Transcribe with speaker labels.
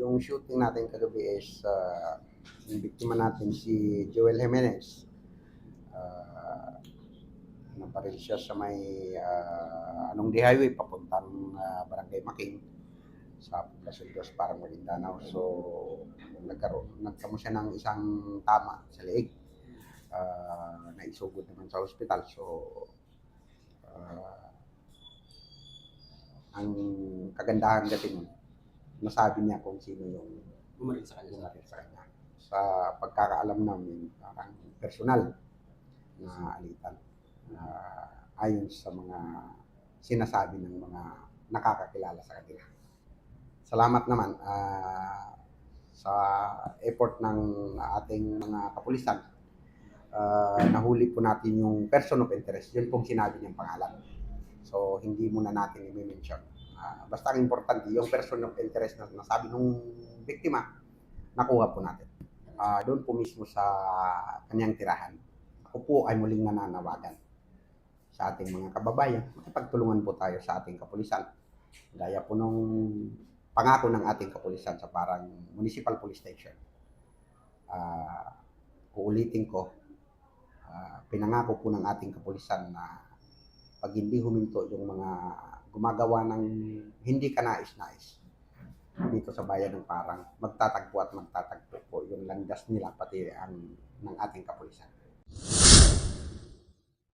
Speaker 1: yung shooting natin kagabi is yung biktima natin si Joel Jimenez. Nabaril siya sa may Anong Highway papuntang Barangay Making sa Poblacion Dos, parang Maguindanao. So nagkamo siya ng isang tama sa leeg. Naisugod naman sa ospital. So ang kagandahan kasi nun, nasabi niya kung sino yung
Speaker 2: Bumaril sa kanya.
Speaker 1: bumaril sa kanya. Sa pagkakaalam namin, parang personal na alitan. Ayon sa mga sinasabi ng mga nakakakilala sa kanila. Salamat naman sa effort ng ating mga kapulisan. Nahuli po natin yung person of interest. Yun pong sinabi niyang pangalan. So, hindi muna natin i-mention. Basta ang importante, yung person of interest na nasabi nung biktima, nakuha po natin. Doon po mismo sa kanyang tirahan. Ako po ay muling nananawagan sa ating mga kababayan. Makipagtulungan po tayo sa ating kapulisan. Gaya po nung pangako ng ating kapulisan sa parang municipal police station. Uulitin ko, pinangako po ng ating kapulisan na pag hindi huminto yung mga gumagawa ng hindi kanais-nais dito sa bayan ng Parang, magtatagpo po yung landas nila pati ng ating kapulisan.